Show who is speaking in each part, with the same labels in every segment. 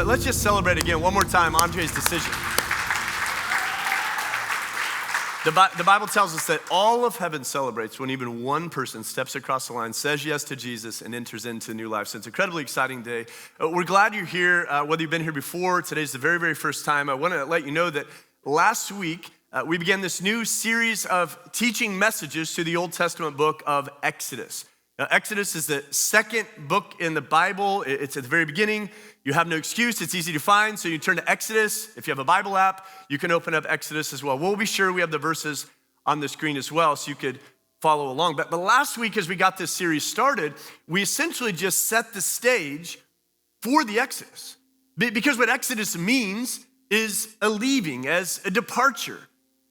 Speaker 1: Let's just celebrate again one more time Andre's decision. The Bible tells us that all of heaven celebrates when even one person steps across the line, says yes to Jesus, and enters into new life. So it's an incredibly exciting day. We're glad you're here, whether you've been here before. Today's the very, very first time. I want to let you know that last week, we began this new series of teaching messages to the Old Testament book of Exodus. Now, Exodus is the second book in the Bible. It's at the very beginning. You have no excuse. It's easy to find. So you turn to Exodus. If you have a Bible app, you can open up Exodus as well. We'll be sure we have the verses on the screen as well so you could follow along. But last week, as we got this series started, we essentially just set the stage for the Exodus. Because what Exodus means is a leaving, as a departure.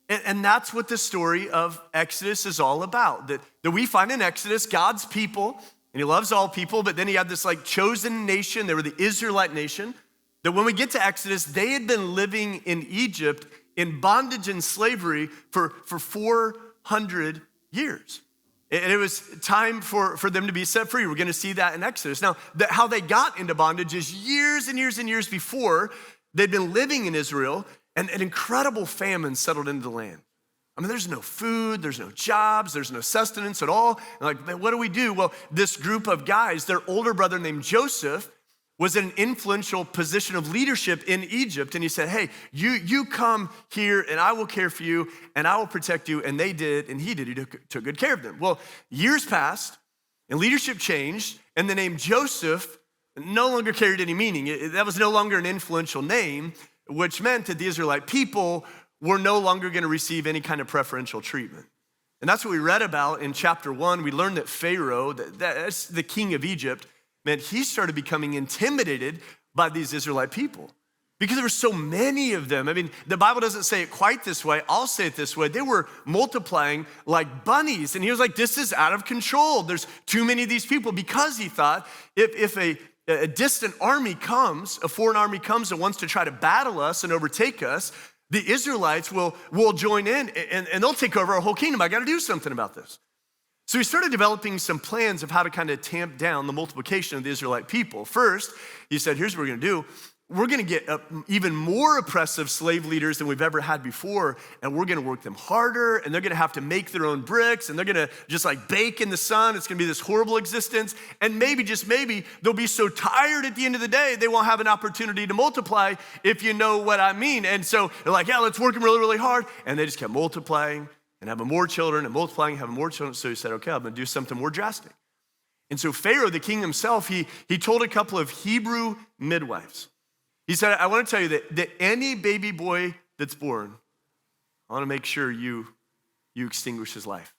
Speaker 1: And that's what the story of Exodus is all about. That we find in Exodus, God's people, and he loves all people, but then he had this chosen nation. They were the Israelite nation. That when we get to Exodus, they had been living in Egypt in bondage and slavery for 400 years. And it was time for them to be set free. We're going to see that in Exodus. Now, how they got into bondage is years and years and years before they'd been living in Israel, and an incredible famine settled into the land. I mean, there's no food, there's no jobs, there's no sustenance at all. And what do we do? Well, this group of guys, their older brother named Joseph was in an influential position of leadership in Egypt. And he said, hey, you come here and I will care for you and I will protect you. And they did, and he did. He took good care of them. Well, years passed and leadership changed, and the name Joseph no longer carried any meaning. That was no longer an influential name, which meant that the Israelite people were no longer going to receive any kind of preferential treatment. And that's what we read about in chapter 1. We learned that Pharaoh, that's the king of Egypt, meant he started becoming intimidated by these Israelite people because there were so many of them. I mean, the Bible doesn't say it quite this way. I'll say it this way. They were multiplying like bunnies. And he was like, this is out of control. There's too many of these people, because he thought if a distant army comes, a foreign army comes and wants to try to battle us and overtake us, the Israelites will join in and they'll take over our whole kingdom. I got to do something about this. So he started developing some plans of how to kind of tamp down the multiplication of the Israelite people. First, he said, here's what we're going to do. We're going to get even more oppressive slave leaders than we've ever had before, and we're going to work them harder, and they're going to have to make their own bricks, and they're going to just bake in the sun. It's going to be this horrible existence, and maybe, just maybe, they'll be so tired at the end of the day, they won't have an opportunity to multiply, if you know what I mean. And so they're like, yeah, let's work them really, really hard, and they just kept multiplying and having more children and multiplying, having more children. So he said, okay, I'm going to do something more drastic. And so Pharaoh, the king himself, he told a couple of Hebrew midwives. He said, I want to tell you that any baby boy that's born, I want to make sure you extinguish his life.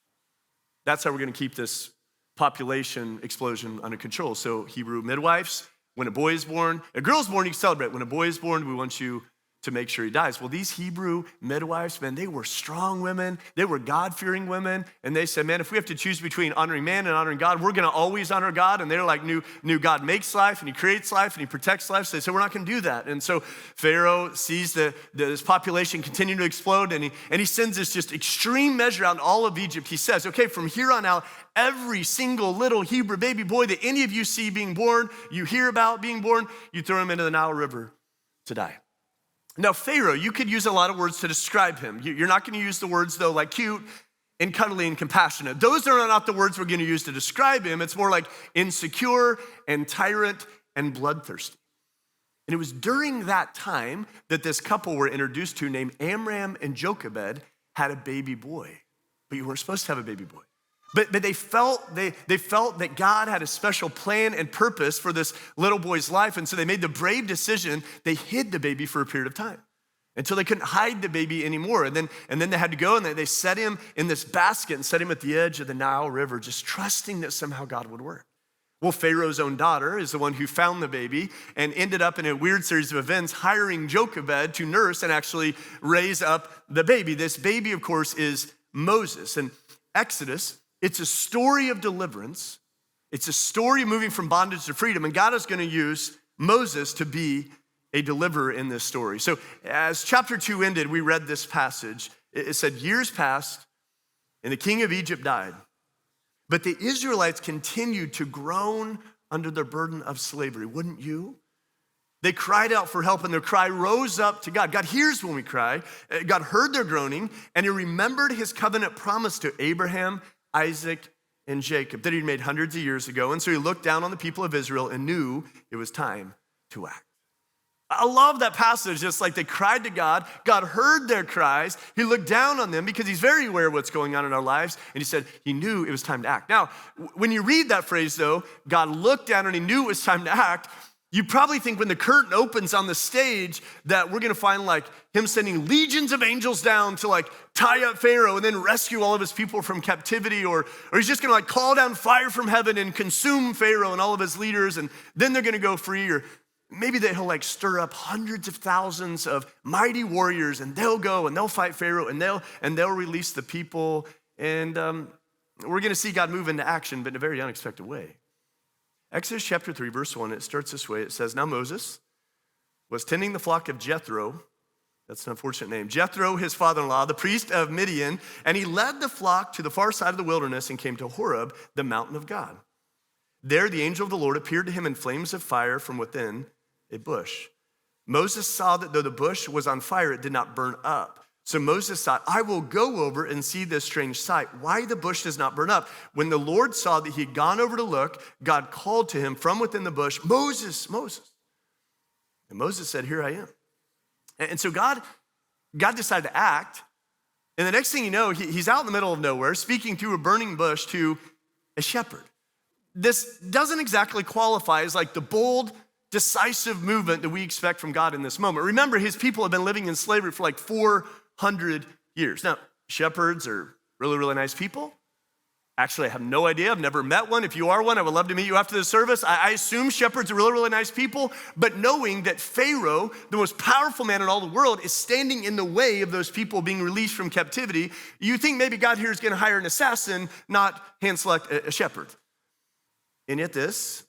Speaker 1: That's how we're going to keep this population explosion under control. So Hebrew midwives, when a boy is born, a girl is born, you can celebrate. When a boy is born, we want you to make sure he dies. Well, these Hebrew midwives, man, they were strong women. They were God-fearing women. And they said, man, if we have to choose between honoring man and honoring God, we're going to always honor God. And they're like, knew God makes life and he creates life and he protects life. So they said, we're not going to do that. And so Pharaoh sees this population continue to explode, and he sends this just extreme measure out in all of Egypt. He says, okay, from here on out, every single little Hebrew baby boy that any of you see being born, you hear about being born, you throw him into the Nile River to die. Now, Pharaoh, you could use a lot of words to describe him. You're not going to use the words, though, like cute and cuddly and compassionate. Those are not the words we're going to use to describe him. It's more like insecure and tyrant and bloodthirsty. And it was during that time that this couple were introduced to, named Amram and Jochebed, had a baby boy. But you weren't supposed to have a baby boy. But they felt that God had a special plan and purpose for this little boy's life. And so they made the brave decision. They hid the baby for a period of time until they couldn't hide the baby anymore. And then they had to go and they set him in this basket and set him at the edge of the Nile River, just trusting that somehow God would work. Well, Pharaoh's own daughter is the one who found the baby and ended up in a weird series of events, hiring Jochebed to nurse and actually raise up the baby. This baby, of course, is Moses. And Exodus, it's a story of deliverance. It's a story of moving from bondage to freedom. And God is going to use Moses to be a deliverer in this story. So as chapter 2 ended, we read this passage. It said, years passed and the king of Egypt died. But the Israelites continued to groan under the burden of slavery. Wouldn't you? They cried out for help, and their cry rose up to God. God hears when we cry. God heard their groaning, and he remembered his covenant promise to Abraham, Isaac, and Jacob that he'd made hundreds of years ago. And so he looked down on the people of Israel and knew it was time to act. I love that passage, just like they cried to God. God heard their cries. He looked down on them because he's very aware of what's going on in our lives. And he said he knew it was time to act. Now, when you read that phrase, though, God looked down and he knew it was time to act, you probably think when the curtain opens on the stage that we're gonna find like him sending legions of angels down to like tie up Pharaoh and then rescue all of his people from captivity, or he's just gonna like call down fire from heaven and consume Pharaoh and all of his leaders, and then they're gonna go free. Or maybe that he'll like stir up hundreds of thousands of mighty warriors and they'll go and they'll fight Pharaoh and they'll release the people. And we're gonna see God move into action, but in a very unexpected way. Exodus chapter 3, verse 1, it starts this way. It says, now Moses was tending the flock of Jethro. That's an unfortunate name. Jethro, his father-in-law, the priest of Midian, and he led the flock to the far side of the wilderness and came to Horeb, the mountain of God. There the angel of the Lord appeared to him in flames of fire from within a bush. Moses saw that though the bush was on fire, it did not burn up. So Moses thought, I will go over and see this strange sight, why the bush does not burn up. When the Lord saw that he had gone over to look, God called to him from within the bush, Moses, Moses. And Moses said, here I am. And so God decided to act. And the next thing you know, he's out in the middle of nowhere, speaking through a burning bush to a shepherd. This doesn't exactly qualify as like the bold, decisive movement that we expect from God in this moment. Remember, his people have been living in slavery for like 400 years. Now, shepherds are really, really nice people. Actually, I have no idea. I've never met one. If you are one, I would love to meet you after the service. I assume shepherds are really, really nice people, but knowing that Pharaoh, the most powerful man in all the world, is standing in the way of those people being released from captivity, you think maybe God here is going to hire an assassin, not hand select a shepherd. And yet this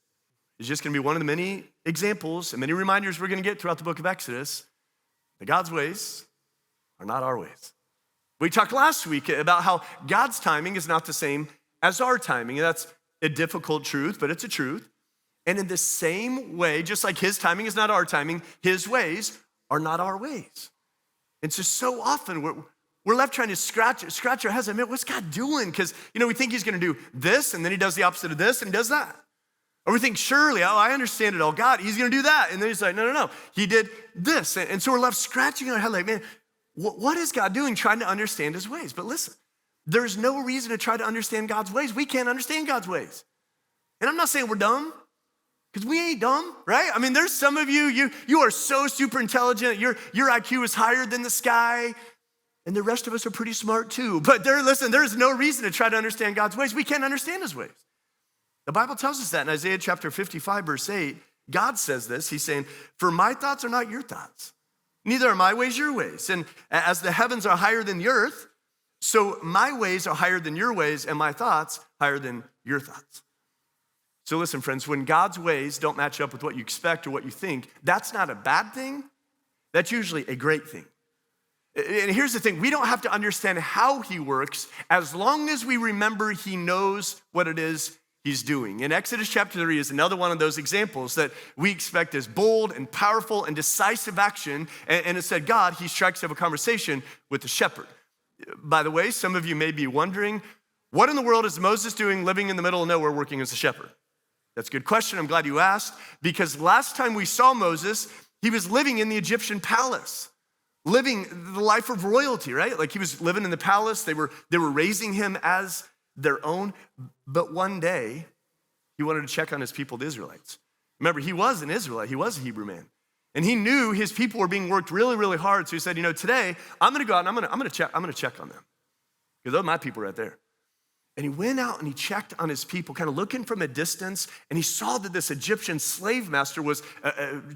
Speaker 1: is just going to be one of the many examples and many reminders we're going to get throughout the book of Exodus that God's ways are not our ways. We talked last week about how God's timing is not the same as our timing. And that's a difficult truth, but it's a truth. And in the same way, just like his timing is not our timing, his ways are not our ways. And so often we're left trying to scratch our heads. Man, what's God doing? Because, we think he's going to do this, and then he does the opposite of this, and he does that. Or we think, surely, I understand it all. God, he's going to do that. And then he's like, no. He did this. And so we're left scratching our head like, man, what is God doing trying to understand his ways? But listen, there's no reason to try to understand God's ways. We can't understand God's ways. And I'm not saying we're dumb, because we ain't dumb, right? I mean, there's some of you are so super intelligent. Your IQ is higher than the sky. And the rest of us are pretty smart too. But there's no reason to try to understand God's ways. We can't understand his ways. The Bible tells us that in Isaiah chapter 55, verse 8, God says this. He's saying, for my thoughts are not your thoughts. Neither are my ways your ways. And as the heavens are higher than the earth, so my ways are higher than your ways and my thoughts higher than your thoughts. So listen, friends, when God's ways don't match up with what you expect or what you think, that's not a bad thing. That's usually a great thing. And here's the thing, we don't have to understand how he works as long as we remember he knows what it is he's doing. And Exodus chapter 3 is another one of those examples that we expect as bold and powerful and decisive action. And instead, God, he strikes up a conversation with the shepherd. By the way, some of you may be wondering, what in the world is Moses doing living in the middle of nowhere working as a shepherd? That's a good question. I'm glad you asked, because last time we saw Moses, he was living in the Egyptian palace, living the life of royalty, right? Like he was living in the palace. They were raising him as their own. But one day, he wanted to check on his people, the Israelites. Remember, he was an Israelite. He was a Hebrew man. And he knew his people were being worked really, really hard. So he said, today I'm going to go out and I'm going to check on them. Because those are my people right there. And he went out and he checked on his people, kind of looking from a distance, and he saw that this Egyptian slave master was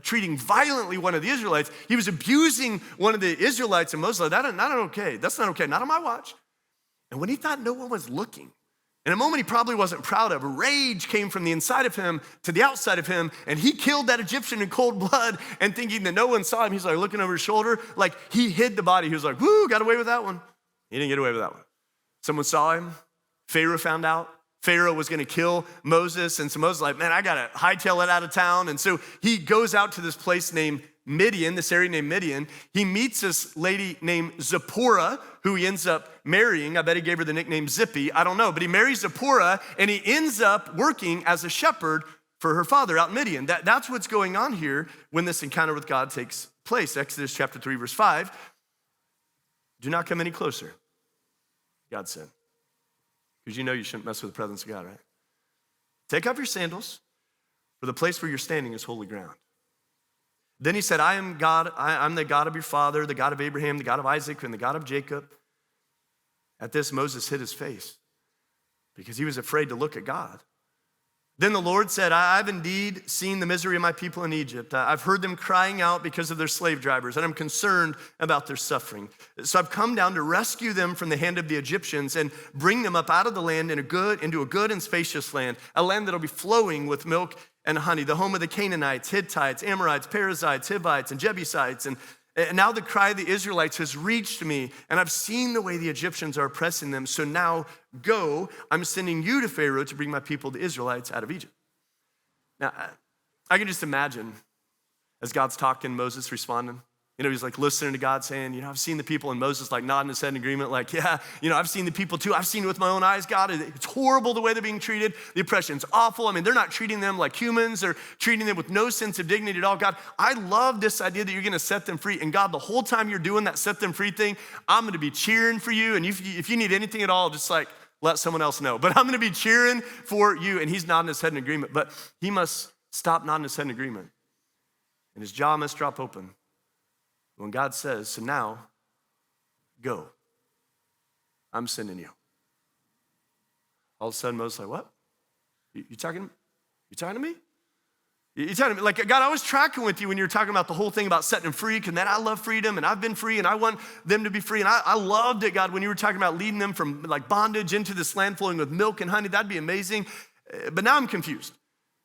Speaker 1: treating violently one of the Israelites. He was abusing one of the Israelites, and Moses was like, not okay. That's not okay, not on my watch. And when he thought no one was looking, in a moment he probably wasn't proud of, rage came from the inside of him to the outside of him, and he killed that Egyptian in cold blood, and thinking that no one saw him, he's like looking over his shoulder, like he hid the body. He was like, woo, got away with that one. He didn't get away with that one. Someone saw him. Pharaoh found out. Pharaoh was gonna kill Moses. And so Moses was like, man, I gotta hightail it out of town. And so he goes out to this place named Midian, this area named Midian. He meets this lady named Zipporah, who he ends up marrying. I bet he gave her the nickname Zippy, I don't know. But he marries Zipporah, and he ends up working as a shepherd for her father out in Midian. That's what's going on here when this encounter with God takes place. Exodus chapter 3, verse 5. Do not come any closer, God said. Because you know you shouldn't mess with the presence of God, right? Take off your sandals, for the place where you're standing is holy ground. Then he said, I am God, I'm the God of your father, the God of Abraham, the God of Isaac, and the God of Jacob. At this, Moses hid his face because he was afraid to look at God. Then the Lord said, I've indeed seen the misery of my people in Egypt. I've heard them crying out because of their slave drivers, and I'm concerned about their suffering. So I've come down to rescue them from the hand of the Egyptians and bring them up out of the land into a good and spacious land, a land that'll be flowing with milk and honey, the home of the Canaanites, Hittites, Amorites, Perizzites, Hivites, and Jebusites. And now the cry of the Israelites has reached me, and I've seen the way the Egyptians are oppressing them. So now go, I'm sending you to Pharaoh to bring my people, the Israelites, out of Egypt. Now, I can just imagine as God's talking, Moses responding. You know, he's like listening to God saying, you know, I've seen the people, and Moses like nodding his head in agreement, like, yeah, you know, I've seen the people too. I've seen it with my own eyes, God. It's horrible the way they're being treated. The oppression's awful. I mean, they're not treating them like humans. They're treating them with no sense of dignity at all. God, I love this idea that you're gonna set them free. And God, the whole time you're doing that set them free thing, I'm gonna be cheering for you. And if you need anything at all, just like let someone else know. But I'm gonna be cheering for you. And he's nodding his head in agreement. But he must stop nodding his head in agreement. And his jaw must drop open. When God says, so now, go. I'm sending you. All of a sudden, Moses is like, what? You talking to me? You talking to me? Like, God, I was tracking with you when you were talking about the whole thing about setting them free, because man, I love freedom, and I've been free, and I want them to be free. And I loved it, God, when you were talking about leading them from like bondage into this land flowing with milk and honey. That'd be amazing. But now I'm confused.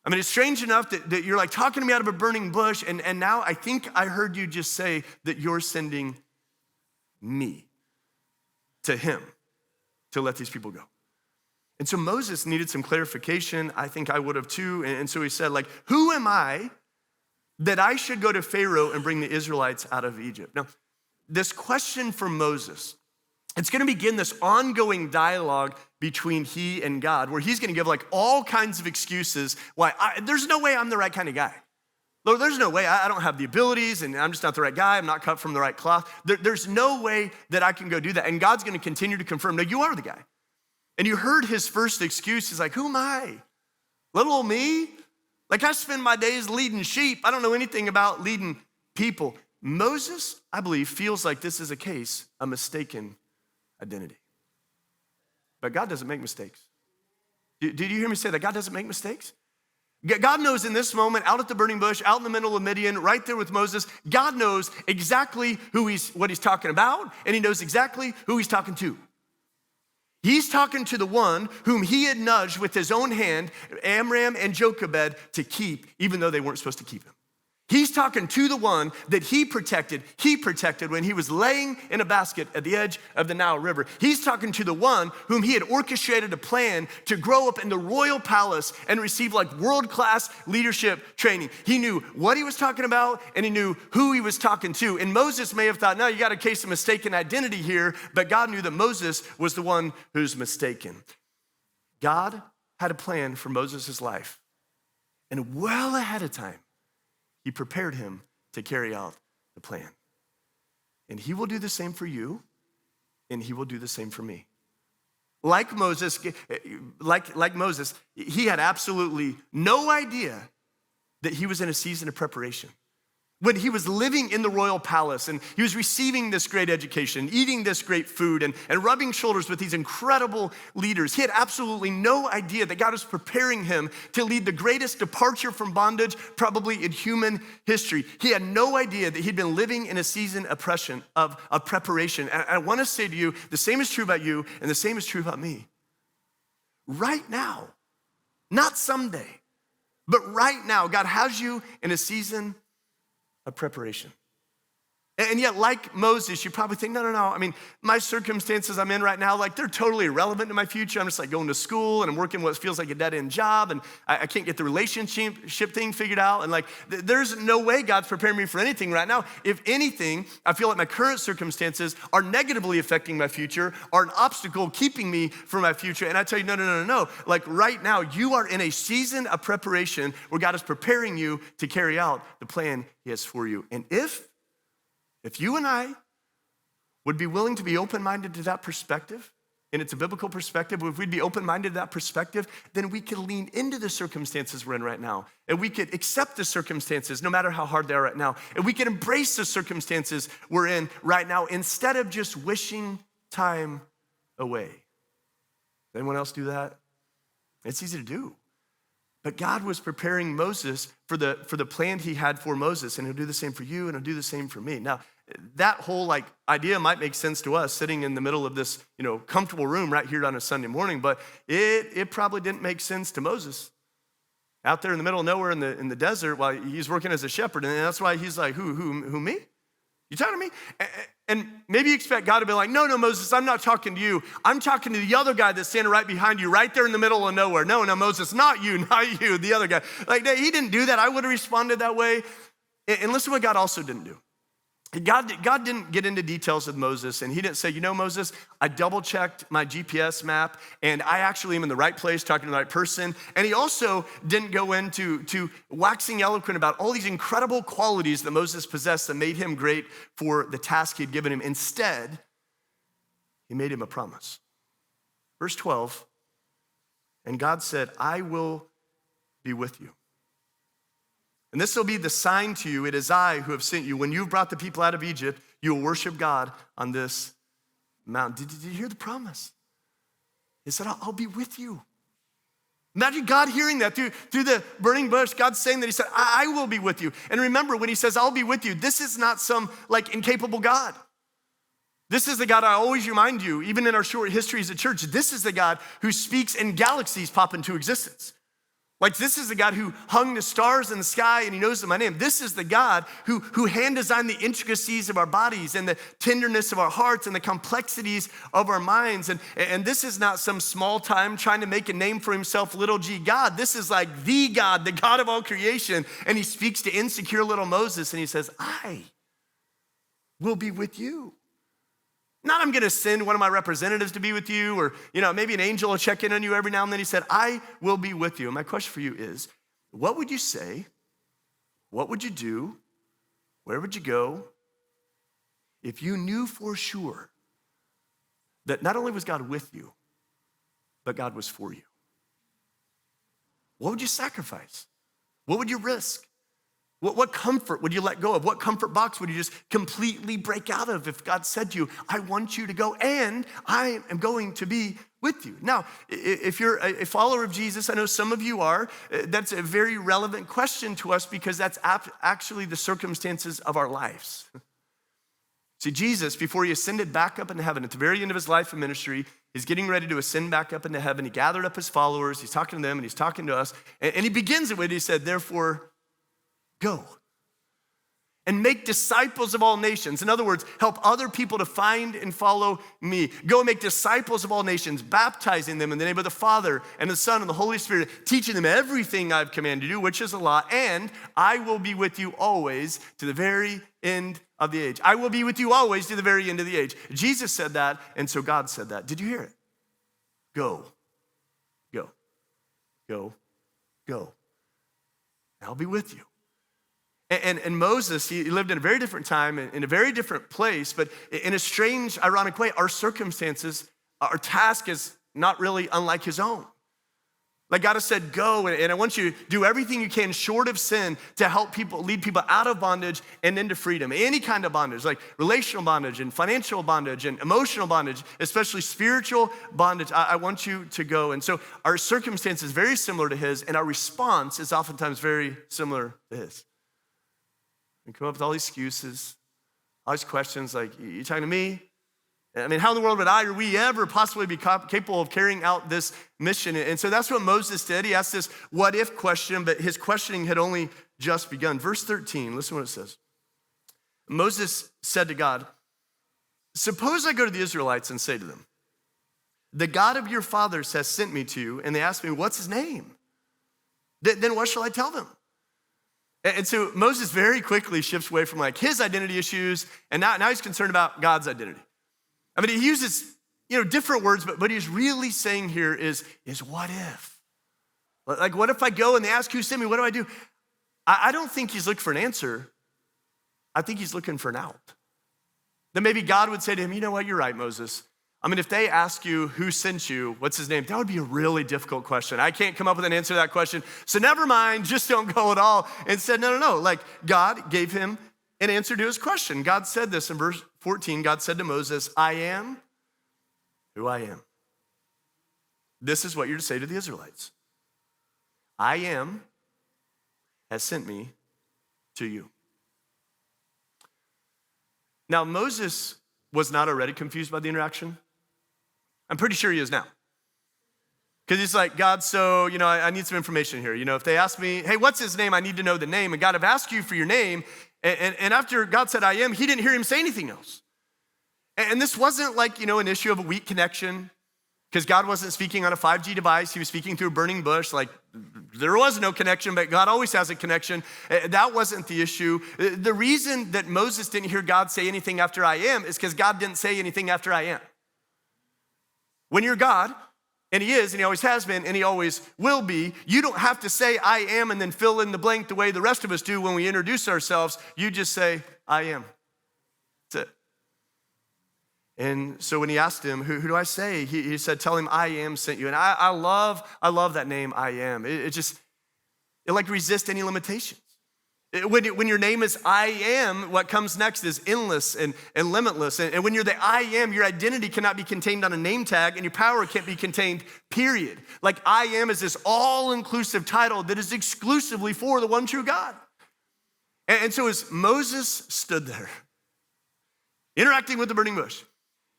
Speaker 1: I mean, it's strange enough that you're like talking to me out of a burning bush, and now I think I heard you just say that you're sending me to him to let these people go. And so Moses needed some clarification. I think I would have too. And so he said, like, who am I that I should go to Pharaoh and bring the Israelites out of Egypt? Now, this question from Moses, it's gonna begin this ongoing dialogue between he and God, where he's gonna give like all kinds of excuses why there's no way I'm the right kind of guy. Lord, there's no way, I don't have the abilities, and I'm just not the right guy, I'm not cut from the right cloth. There's no way that I can go do that. And God's gonna continue to confirm, no, you are the guy. And you heard his first excuse, he's like, who am I? Little old me? Like, I spend my days leading sheep. I don't know anything about leading people. Moses, I believe, feels like this is a case of mistaken identity. But God doesn't make mistakes. Did you hear me say that? God doesn't make mistakes? God knows in this moment, out at the burning bush, out in the middle of Midian, right there with Moses, God knows exactly what he's talking about, and he knows exactly who he's talking to. He's talking to the one whom he had nudged with his own hand, Amram and Jochebed, to keep, even though they weren't supposed to keep him. He's talking to the one that he protected when he was laying in a basket at the edge of the Nile River. He's talking to the one whom he had orchestrated a plan to grow up in the royal palace and receive like world-class leadership training. He knew what he was talking about, and he knew who he was talking to. And Moses may have thought, no, you got a case of mistaken identity here, but God knew that Moses was the one who's mistaken. God had a plan for Moses' life, and well ahead of time, he prepared him to carry out the plan. And he will do the same for you, and he will do the same for me. Like Moses, he had absolutely no idea that he was in a season of preparation. When he was living in the royal palace and he was receiving this great education, eating this great food and rubbing shoulders with these incredible leaders, he had absolutely no idea that God was preparing him to lead the greatest departure from bondage probably in human history. He had no idea that he'd been living in a season of preparation. And I want to say to you, the same is true about you and the same is true about me. Right now, not someday, but right now, God has you in a season of preparation. And yet, like Moses, you probably think, no. I mean, my circumstances I'm in right now, like they're totally irrelevant to my future. I'm just like going to school and I'm working what feels like a dead-end job and I can't get the relationship thing figured out. And like, there's no way God's preparing me for anything right now. If anything, I feel like my current circumstances are negatively affecting my future, are an obstacle keeping me from my future. And I tell you, no. Like right now, you are in a season of preparation where God is preparing you to carry out the plan he has for you. And if you and I would be willing to be open-minded to that perspective, and it's a biblical perspective, if we'd be open-minded to that perspective, then we could lean into the circumstances we're in right now. And we could accept the circumstances no matter how hard they are right now. And we could embrace the circumstances we're in right now instead of just wishing time away. Anyone else do that? It's easy to do. But God was preparing Moses for the plan he had for Moses, and he'll do the same for you, and he'll do the same for me. Now, that whole idea might make sense to us sitting in the middle of this, comfortable room right here on a Sunday morning, but it probably didn't make sense to Moses. Out there in the middle of nowhere in the desert while he's working as a shepherd, and that's why he's like, who me? You talking to me? And maybe you expect God to be like, no, Moses, I'm not talking to you. I'm talking to the other guy that's standing right behind you, right there in the middle of nowhere. No, Moses, not you, the other guy. Like, he didn't do that. I would have responded that way. And listen to what God also didn't do. God didn't get into details with Moses, and he didn't say, Moses, I double-checked my GPS map, and I actually am in the right place, talking to the right person. And he also didn't go into waxing eloquent about all these incredible qualities that Moses possessed that made him great for the task he'd given him. Instead, he made him a promise. Verse 12, and God said, I will be with you. And this will be the sign to you, it is I who have sent you. When you've brought the people out of Egypt, you will worship God on this mountain. Did you hear the promise? He said, I'll be with you. Imagine God hearing that through the burning bush, God saying that he said, I will be with you. And remember, when he says, I'll be with you, this is not some incapable God. This is the God I always remind you, even in our short history as a church, this is the God who speaks and galaxies pop into existence. This is the God who hung the stars in the sky and he knows my name. This is the God who hand designed the intricacies of our bodies and the tenderness of our hearts and the complexities of our minds. And this is not some small time trying to make a name for himself, little g God. This is the God, the God of all creation. And he speaks to insecure little Moses and he says, I will be with you. Not I'm gonna send one of my representatives to be with you, or maybe an angel will check in on you every now and then. He said, I will be with you. And my question for you is, what would you say? What would you do? Where would you go if you knew for sure that not only was God with you, but God was for you? What would you sacrifice? What would you risk? What comfort would you let go of? What comfort box would you just completely break out of if God said to you, I want you to go and I am going to be with you? Now, if you're a follower of Jesus, I know some of you are, that's a very relevant question to us because that's actually the circumstances of our lives. See, Jesus, before he ascended back up into heaven, at the very end of his life and ministry, he's getting ready to ascend back up into heaven. He gathered up his followers, he's talking to them and he's talking to us. And he begins it with, he said, therefore, go and make disciples of all nations. In other words, help other people to find and follow me. Go and make disciples of all nations, baptizing them in the name of the Father and the Son and the Holy Spirit, teaching them everything I've commanded you, which is a law, and I will be with you always to the very end of the age. I will be with you always to the very end of the age. Jesus said that, and so God said that. Did you hear it? Go, go, go, go. I'll be with you. And Moses, he lived in a very different time, in a very different place, but in a strange, ironic way, our circumstances, our task is not really unlike his own. God has said, go, and I want you to do everything you can short of sin to help people, lead people out of bondage and into freedom. Any kind of bondage, like relational bondage and financial bondage and emotional bondage, especially spiritual bondage. I want you to go. And so our circumstance is very similar to his, and our response is oftentimes very similar to his. We come up with all these excuses, all these questions like, you talking to me? I mean, how in the world would I or we ever possibly be capable of carrying out this mission? And so that's what Moses did. He asked this what if question, but his questioning had only just begun. Verse 13, listen to what it says. Moses said to God, suppose I go to the Israelites and say to them, the God of your fathers has sent me to you, and they ask me, what's his name? Then what shall I tell them? And so Moses very quickly shifts away from like his identity issues, and now he's concerned about God's identity. I mean, he uses, different words, but what he's really saying here is what if? Like, what if I go and they ask who sent me, what do I do? I don't think he's looking for an answer. I think he's looking for an out. Then maybe God would say to him, you know what, you're right, Moses. I mean, if they ask you who sent you, what's his name? That would be a really difficult question. I can't come up with an answer to that question. So never mind, just don't go at all. And said, no. Like God gave him an answer to his question. God said this in verse 14. God said to Moses, I am who I am. This is what you're to say to the Israelites. I am has sent me to you. Now, Moses was not already confused by the interaction. I'm pretty sure he is now. Because he's like, God, so, I need some information here. If they ask me, hey, what's his name? I need to know the name. And God, I've asked you for your name. And after God said, I am, he didn't hear him say anything else. And this wasn't like, an issue of a weak connection. Because God wasn't speaking on a 5G device. He was speaking through a burning bush. Like, there was no connection, but God always has a connection. That wasn't the issue. The reason that Moses didn't hear God say anything after I am is because God didn't say anything after I am. When you're God, and he is, and he always has been, and he always will be, you don't have to say I am and then fill in the blank the way the rest of us do when we introduce ourselves. You just say, I am. That's it. And so when he asked him, who do I say? He said, tell him I am sent you. And I love that name, I am. It like resists any limitations. When your name is I am, what comes next is endless and limitless. And when you're the I am, your identity cannot be contained on a name tag, and your power can't be contained, period. Like I am is this all-inclusive title that is exclusively for the one true God. And so as Moses stood there, interacting with the burning bush,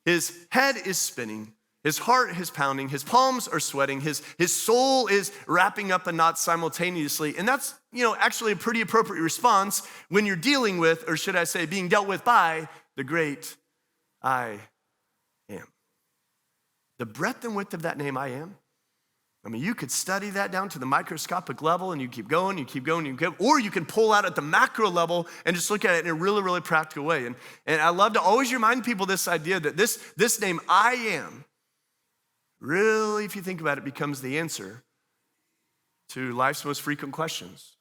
Speaker 1: his head is spinning, his heart is pounding, his palms are sweating, his soul is wrapping up in knots simultaneously. And that's, actually a pretty appropriate response when you're dealing with, or should I say, being dealt with by the great I am. The breadth and width of that name, I am. I mean, you could study that down to the microscopic level and you keep going, or you can pull out at the macro level and just look at it in a really, really practical way. And I love to always remind people this idea that this name, I am, really, if you think about it, becomes the answer to life's most frequent questions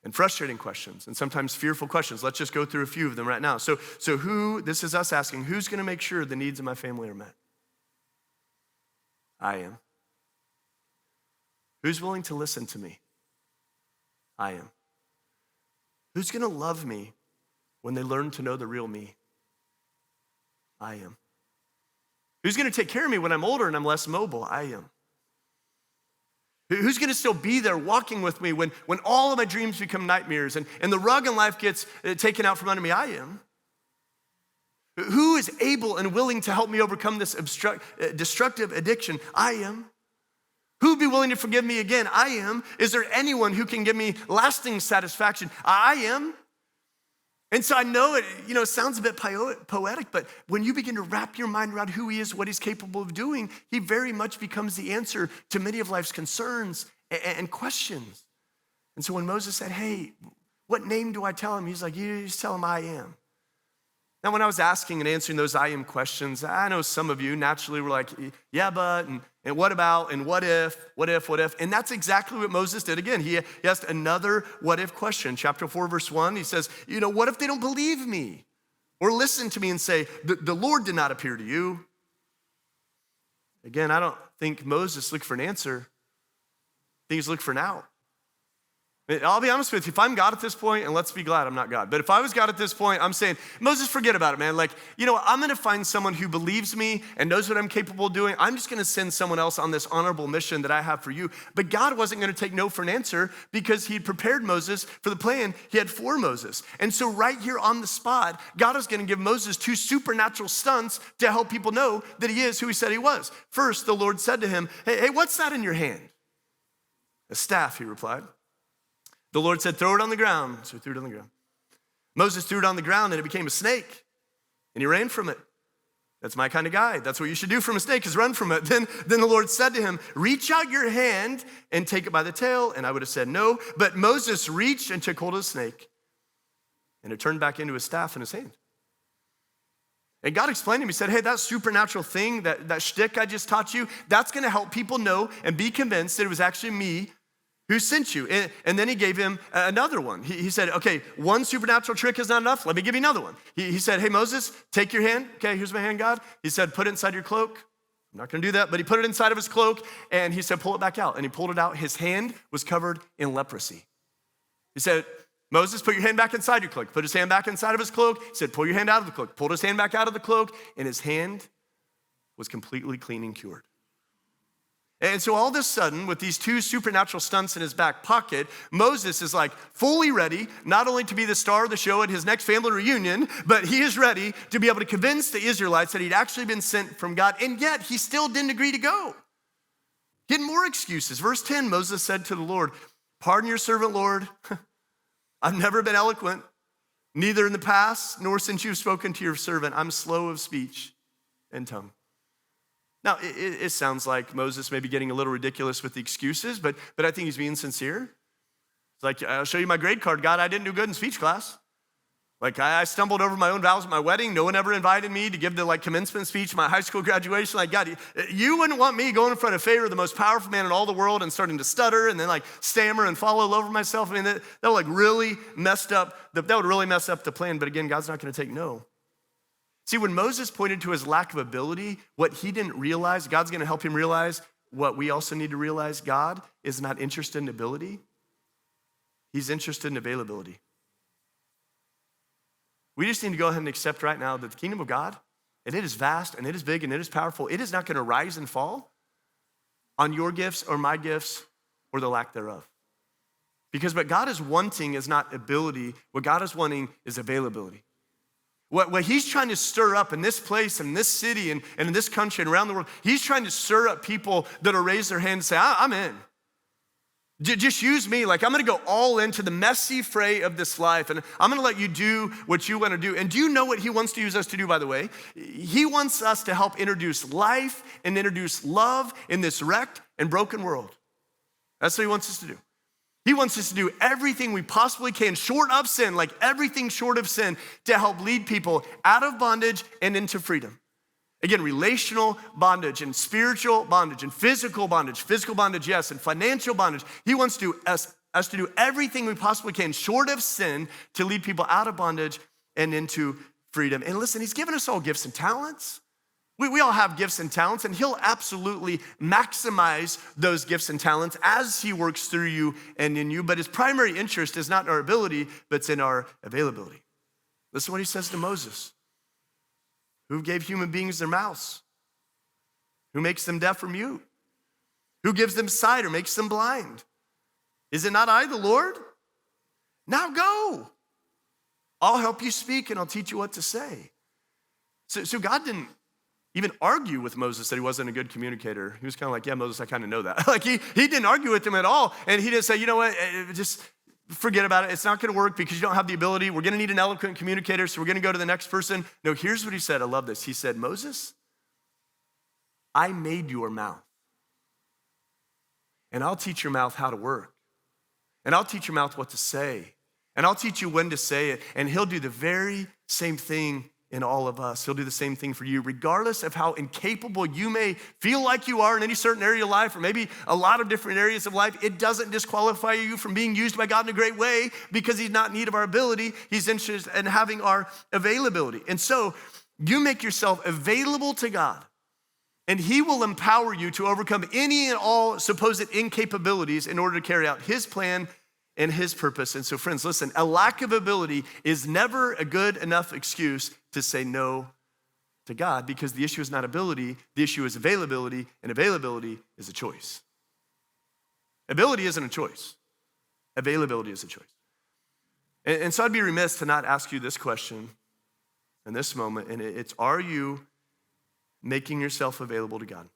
Speaker 1: and frustrating questions and sometimes fearful questions. Let's just go through a few of them right now. So this is us asking, who's gonna make sure the needs of my family are met? I am. Who's willing to listen to me? I am. Who's gonna love me when they learn to know the real me? I am. Who's gonna take care of me when I'm older and I'm less mobile? I am. Who's gonna still be there walking with me when all of my dreams become nightmares and the rug in life gets taken out from under me? I am. Who is able and willing to help me overcome this destructive addiction? I am. Who would be willing to forgive me again? I am. Is there anyone who can give me lasting satisfaction? I am. And so I know it sounds a bit poetic, but when you begin to wrap your mind around who he is, what he's capable of doing, he very much becomes the answer to many of life's concerns and questions. And so when Moses said, hey, what name do I tell him? He's like, you just tell him I am. Now, when I was asking and answering those I am questions, I know some of you naturally were like, yeah, but, and what about, and what if? And that's exactly what Moses did. Again, he asked another what if question. Chapter 4, verse 1, he says, what if they don't believe me or listen to me and say, the Lord did not appear to you? Again, I don't think Moses looked for an answer. I think he's looking for an out. I'll be honest with you, if I'm God at this point, and let's be glad I'm not God, but if I was God at this point, I'm saying, Moses, forget about it, man. Like, I'm gonna find someone who believes me and knows what I'm capable of doing. I'm just gonna send someone else on this honorable mission that I have for you. But God wasn't gonna take no for an answer because he'd prepared Moses for the plan he had for Moses. And so right here on the spot, God is gonna give Moses 2 supernatural stunts to help people know that he is who he said he was. First, the Lord said to him, hey, what's that in your hand? A staff, he replied. The Lord said, throw it on the ground. So he threw it on the ground. Moses threw it on the ground and it became a snake, and he ran from it. That's my kind of guy. That's what you should do from a snake, is run from it. Then the Lord said to him, reach out your hand and take it by the tail. And I would have said no. But Moses reached and took hold of the snake, and it turned back into a staff in his hand. And God explained to him, he said, hey, that supernatural thing, that shtick I just taught you, that's gonna help people know and be convinced that it was actually me who sent you. And then he gave him another one. He said, okay, one supernatural trick is not enough. Let me give you another one. He said, hey, Moses, take your hand. Okay, here's my hand, God. He said, put it inside your cloak. I'm not gonna do that, but he put it inside of his cloak, and he said, pull it back out. And he pulled it out. His hand was covered in leprosy. He said, Moses, put your hand back inside your cloak. Put his hand back inside of his cloak. He said, pull your hand out of the cloak. Pulled his hand back out of the cloak, and his hand was completely clean and cured. And so all of a sudden, with these two supernatural stunts in his back pocket, Moses is like fully ready, not only to be the star of the show at his next family reunion, but he is ready to be able to convince the Israelites that he'd actually been sent from God, and yet he still didn't agree to go. Getting more excuses. Verse 10, Moses said to the Lord, pardon your servant, Lord. I've never been eloquent, neither in the past nor since you've spoken to your servant. I'm slow of speech and tongue. Now, it sounds like Moses may be getting a little ridiculous with the excuses, but I think he's being sincere. It's like, I'll show you my grade card, God. I didn't do good in speech class. Like, I stumbled over my own vows at my wedding. No one ever invited me to give the commencement speech, my high school graduation. Like, God, you wouldn't want me going in front of Pharaoh, the most powerful man in all the world, and starting to stutter and then stammer and fall all over myself. I mean, that would really mess up the plan. But again, God's not gonna take no. See, when Moses pointed to his lack of ability, what he didn't realize, God's gonna help him realize what we also need to realize. God is not interested in ability. He's interested in availability. We just need to go ahead and accept right now that the kingdom of God, and it is vast, and it is big, and it is powerful. It is not gonna rise and fall on your gifts or my gifts or the lack thereof. Because what God is wanting is not ability. What God is wanting is availability. What he's trying to stir up in this place, in this city, and in this country, and around the world, he's trying to stir up people that'll raise their hand and say, I'm in. Just use me. I'm gonna go all into the messy fray of this life, and I'm gonna let you do what you wanna do. And do you know what he wants to use us to do, by the way? He wants us to help introduce life and introduce love in this wrecked and broken world. That's what he wants us to do. He wants us to do everything we possibly can, short of sin, everything short of sin, to help lead people out of bondage and into freedom. Again, relational bondage and spiritual bondage and physical bondage, yes, and financial bondage. He wants us to do everything we possibly can, short of sin, to lead people out of bondage and into freedom. And listen, he's given us all gifts and talents. We all have gifts and talents, and he'll absolutely maximize those gifts and talents as he works through you and in you. But his primary interest is not in our ability, but it's in our availability. Listen to what he says to Moses. Who gave human beings their mouths? Who makes them deaf or mute? Who gives them sight or makes them blind? Is it not I, the Lord? Now go. I'll help you speak and I'll teach you what to say. So God didn't even argue with Moses that he wasn't a good communicator. He was kind of like, yeah, Moses, I kind of know that. He didn't argue with him at all. And he didn't say, you know what, just forget about it. It's not gonna work because you don't have the ability. We're gonna need an eloquent communicator, so we're gonna go to the next person. No, here's what he said. I love this. He said, Moses, I made your mouth. And I'll teach your mouth how to work. And I'll teach your mouth what to say. And I'll teach you when to say it. And he'll do the very same thing in all of us. He'll do the same thing for you, regardless of how incapable you may feel like you are in any certain area of life, or maybe a lot of different areas of life. It doesn't disqualify you from being used by God in a great way, because he's not in need of our ability. He's interested in having our availability. And so you make yourself available to God, and he will empower you to overcome any and all supposed incapabilities in order to carry out his plan and his purpose. And so friends, listen, a lack of ability is never a good enough excuse to say no to God, because the issue is not ability, the issue is availability, and availability is a choice. Ability isn't a choice. Availability is a choice. And so I'd be remiss to not ask you this question in this moment, and it's, are you making yourself available to God?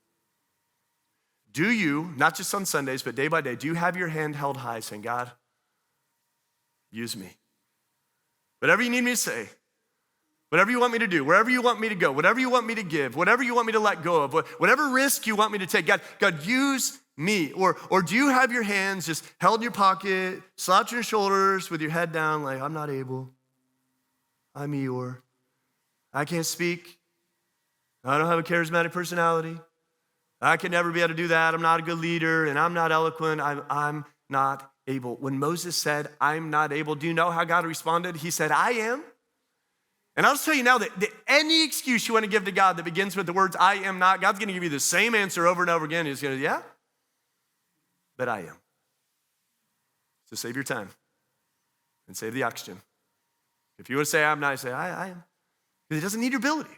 Speaker 1: Do you, not just on Sundays, but day by day, do you have your hand held high saying, God, use me? whatever you need me to say, whatever you want me to do, wherever you want me to go, whatever you want me to give, whatever you want me to let go of, whatever risk you want me to take, God, use me. Or do you have your hands just held in your pocket, slouching your shoulders with your head down like, I'm not able, I'm Eeyore, I can't speak, I don't have a charismatic personality, I can never be able to do that, I'm not a good leader, and I'm not eloquent, I'm not able. When Moses said, I'm not able, do you know how God responded? He said, I am. And I'll just tell you now that any excuse you want to give to God that begins with the words, I am not, God's going to give you the same answer over and over again. He's going to, yeah, but I am. So save your time and save the oxygen. If you want to say I'm not, say I am. Because he doesn't need your ability.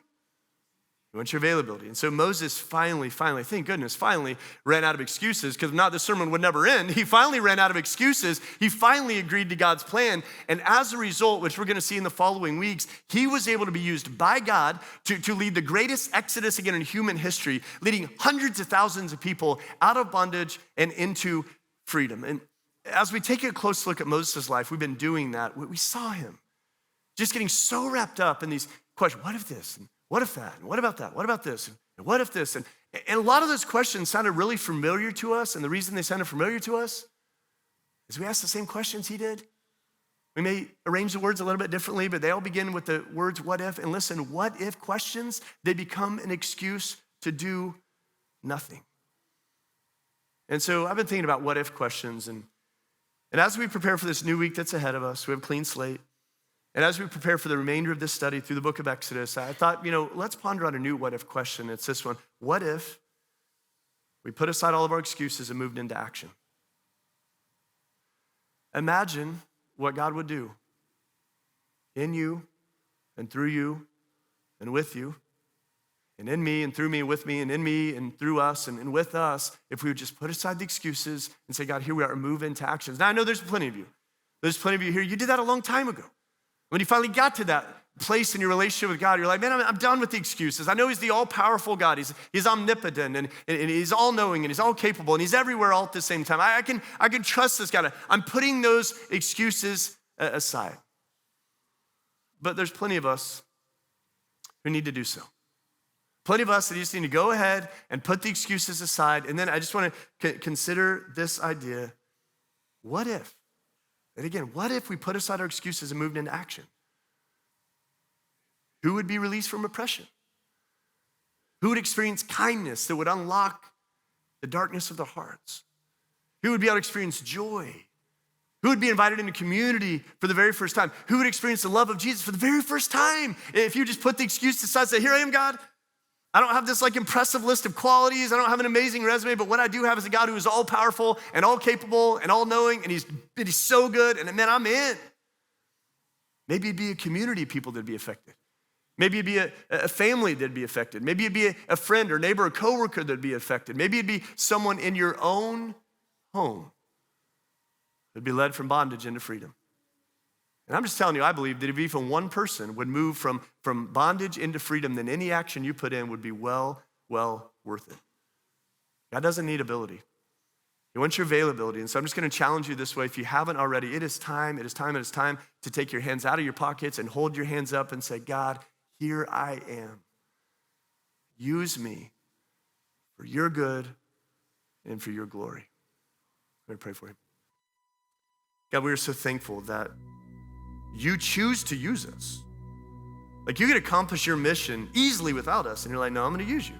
Speaker 1: He wants your availability. And so Moses finally, thank goodness, finally ran out of excuses, because if not, the sermon would never end. He finally ran out of excuses. He finally agreed to God's plan. And as a result, which we're going to see in the following weeks, he was able to be used by God to lead the greatest exodus again in human history, leading hundreds of thousands of people out of bondage and into freedom. And as we take a close look at Moses' life, we've been doing that. We saw him just getting so wrapped up in these questions. What if this? And what if that? And what about that? What about this? And what if this? And a lot of those questions sounded really familiar to us. And the reason they sounded familiar to us is we asked the same questions he did. We may arrange the words a little bit differently, but they all begin with the words, what if? And listen, what if questions, they become an excuse to do nothing. And so I've been thinking about what if questions. And as we prepare for this new week that's ahead of us, we have a clean slate. And as we prepare for the remainder of this study through the book of Exodus, I thought, let's ponder on a new what if question. It's this one. What if we put aside all of our excuses and moved into action? Imagine what God would do in you and through you and with you and in me and through me and with me and in me and through us and with us if we would just put aside the excuses and say, God, here we are, and move into actions. Now, I know there's plenty of you. There's plenty of you here. You did that a long time ago. When you finally got to that place in your relationship with God, you're like, man, I'm done with the excuses. I know he's the all-powerful God. He's omnipotent, and he's all-knowing, and he's all-capable, and he's everywhere all at the same time. I can trust this God. I'm putting those excuses aside. But there's plenty of us who need to do so. Plenty of us that just need to go ahead and put the excuses aside. And then I just want to consider this idea. What if? And again, what if we put aside our excuses and moved into action? Who would be released from oppression? Who would experience kindness that would unlock the darkness of their hearts? Who would be able to experience joy? Who would be invited into community for the very first time? Who would experience the love of Jesus for the very first time? If you just put the excuse aside and say, here I am, God. I don't have this impressive list of qualities. I don't have an amazing resume, but what I do have is a God who is all powerful and all capable and all knowing, and he's so good, and man, I'm in. Maybe it'd be a community of people that'd be affected. Maybe it'd be a family that'd be affected. Maybe it'd be a friend or neighbor or coworker that'd be affected. Maybe it'd be someone in your own home that'd be led from bondage into freedom. And I'm just telling you, I believe that if even one person would move from bondage into freedom, then any action you put in would be well worth it. God doesn't need ability. He wants your availability. And so I'm just going to challenge you this way. If you haven't already, it is time to take your hands out of your pockets and hold your hands up and say, God, here I am. Use me for your good and for your glory. I'm going to pray for you. God, we are so thankful that you choose to use us. You could accomplish your mission easily without us, and you're like, no, I'm gonna use you.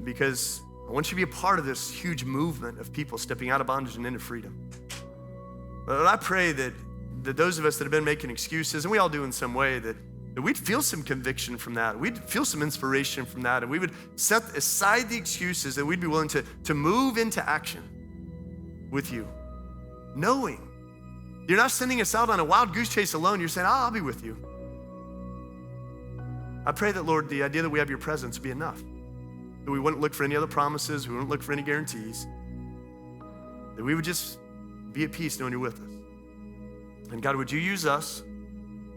Speaker 1: Because I want you to be a part of this huge movement of people stepping out of bondage and into freedom. But I pray that those of us that have been making excuses, and we all do in some way, that we'd feel some conviction from that. We'd feel some inspiration from that, and we would set aside the excuses, that we'd be willing to move into action with you, knowing you're not sending us out on a wild goose chase alone. You're saying, I'll be with you. I pray that, Lord, the idea that we have your presence would be enough. That we wouldn't look for any other promises. We wouldn't look for any guarantees. That we would just be at peace knowing you're with us. And God, would you use us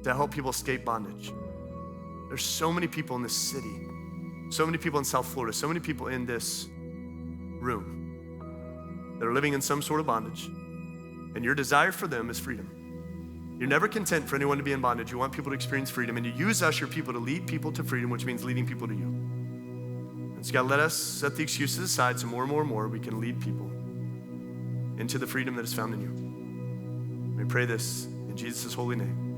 Speaker 1: to help people escape bondage? There's so many people in this city, so many people in South Florida, so many people in this room that are living in some sort of bondage. And your desire for them is freedom. You're never content for anyone to be in bondage. You want people to experience freedom, and you use us, your people, to lead people to freedom, which means leading people to you. And so God, let us set the excuses aside so more and more we can lead people into the freedom that is found in you. We pray this in Jesus' holy name.